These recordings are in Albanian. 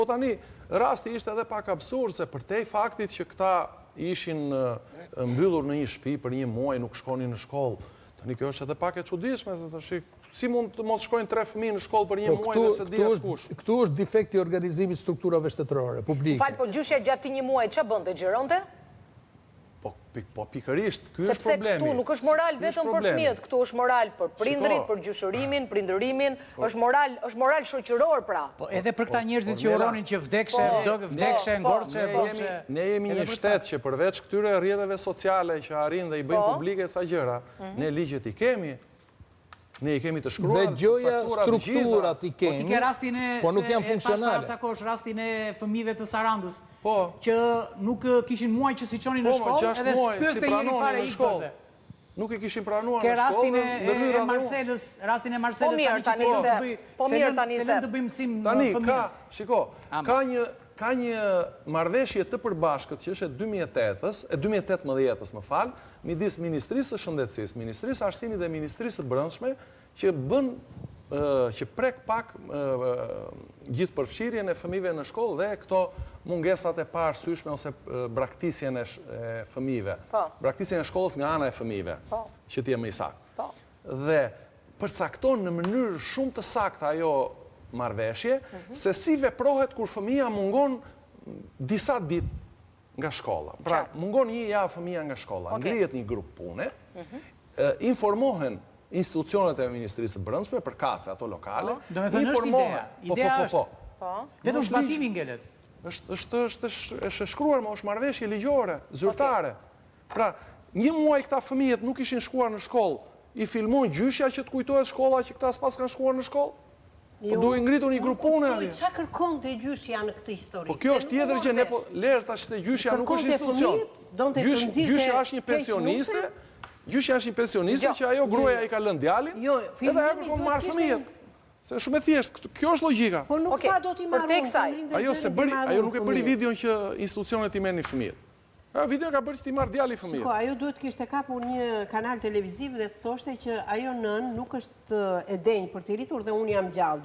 Po tani, rasti ishte edhe pak absurd, se përtej faktit që këta ishin mbyllur në një shtëpi për një muaj, nuk shkonin në shkollë. Tani kjo është edhe pak e çuditshme, si mund të mos shkojnë 3 fëmijë në shkollë për një muaj dhe se di askush. Këtu është defekti i organizimit strukturave shtetërore, publike. Fal, po gjyshja gjatë një muaji ç'a bënte, xhironte? Po pikërisht, ky është Sepse problemi. këtu nuk është moral vetëm për fëmijët, këtu është moral për prindrit, për gjyshërimin, prindërimin, është moral shoqëror pra. Po edhe për këta njerëzit që uronin që vdekshe, ngordhshe, bofshe. Ne jemi një shtet që përveç këtyre rrjeteve sociale që arrin dhe i bëjnë publike ca gjëra, ne ligjet i kemi. Ne i kemi të shkruar, dhe gjoja strukturat i kemi, po ti ke rastin po nuk janë funksionale. Rastin e fëmijëve të Sarandës, po, që nuk kishin muaj që si qonin në shkollë, edhe s'pyeste njëri fare i shkollë. Nuk i kishin pranuar në shkollë. Ke rastin e Marselës, tani që se lëm të bëjmë sim fëmijë. Tani, shiko, ka një marrëveshje të përbashkët që është e 2018-ës, më fal, midis Ministrisë së Shëndetësisë, Ministrisë së Arsimit dhe Ministrisë së Brendshme, që prek pak gjithë përfshirjen e fëmijëve në shkollë dhe këto mungesat e parësyeshme ose braktisjen e fëmijëve. Braktisjen e shkollës nga ana e fëmijëve, që t'jem më i saktë. Dhe përcakton në mënyrë shumë të saktë ajo marrëveshje, se si veprohet kur fëmija mungon disa ditë nga shkolla. Pra, mungon një javë fëmija nga shkolla, ngrihet një grup pune, informohen institucionet e Ministrisë së Brendshme për kace ato lokale. Do me thënë është ideja. Ideja është. Vetëm zbatimi ngelet. është shkruar, ma është marrëveshje ligjore, zyrtare. Pra, një muaj këta fëmijët nuk ishin shkuar në shkollë, i filmon gjyshja që të kujtohet shkolla që këta s'pas kanë shkuar në shkollë? Po duhe ngritur një grupune. Qa kërkon të gjyshja në këtë histori? Po kjo është tjetër gjë, ne po lerë tash se gjyshja nuk është institucion. Gjyshja është një pensioniste, gjyshja është një pensioniste që ajo gruaja i ka lënë djalin, edhe ajo kërkon marrë fëmijët. Se shumë e thjeshtë, kjo është logjika. Po nuk fa do t'i marrë ajo nuk e bëri videon që institucionet i merrnin fëmijët. Video ka bërë që ti marrë djali fëmijët. Shiko, ajo duhet kishte kapur një kanal televiziv dhe thoshte që ajo nën nuk është e denjë për t'i rritur dhe unë jam gjallë,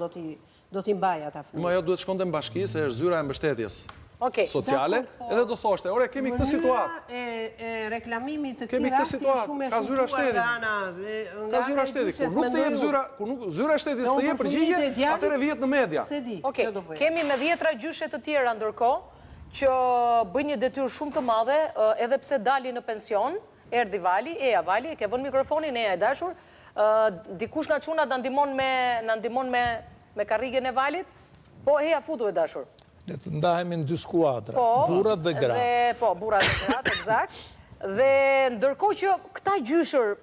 do t'i mbaj ata fëmijët. Ajo duhet shkonte në bashki se është zyra e mbështetjes sociale, edhe do thoshte, ore, kemi këtë situatë. Mënyra e reklamimit të këtij rasti shumë e shqetësuar nga ana. Ka zyra shtetit. Kur nuk të jep zyra e shtetit të jep përgjigje, atëherë vihet në media. Kemi me 10 gjyshe të tjera ndërkohë që bëjnë një detyrë shumë të madhe, edhe pse dali në pension, erdi Vali, Eja Vali, e ke vënë mikrofonin, Eja e dashur, dikush nga çuna na ndihmon me karrigen e Valit, po Eja futu e dashur. Le të ndahemi në 2 skuadra, burrat dhe gratë. Po, burrat dhe gratë, eksakt. Dhe ndërkohë që këta gjyshër,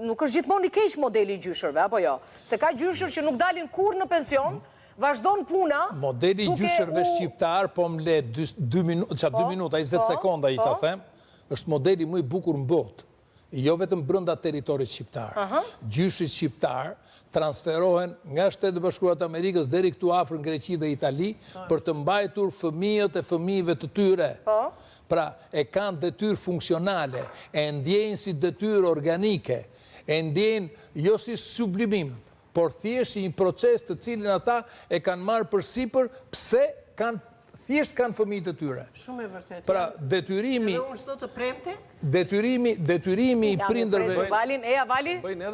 nuk është gjithmonë i keq modeli i gjyshërve, apo jo? Se ka gjyshër që nuk dalin kur në pension, vazhdon puna. Modeli i gjyshërve shqiptar, po më le 2 minuta, 20 sekonda i ta them, është modeli më i bukur në botë. Jo vetëm brenda teritorit shqiptar. Gjyshit shqiptar transferohen nga Shtetet e Bashkuara të Amerikës deri këtu afër në Greqi dhe Itali për të mbajtur fëmijët e fëmijëve të tyre. Pra, e kanë detyrë funksionale, e ndjejnë si detyrë organike, e ndjejnë jo si sublimim, por thjesht si një proces të cilin ata e kanë marrë përsipër pse thjesht kanë fëmijët e tyre. Shumë e vërtetë. Pra, detyrimi... Edhe unë çdo të premte? Detyrimi i prindërve... Valin, Eja Vali?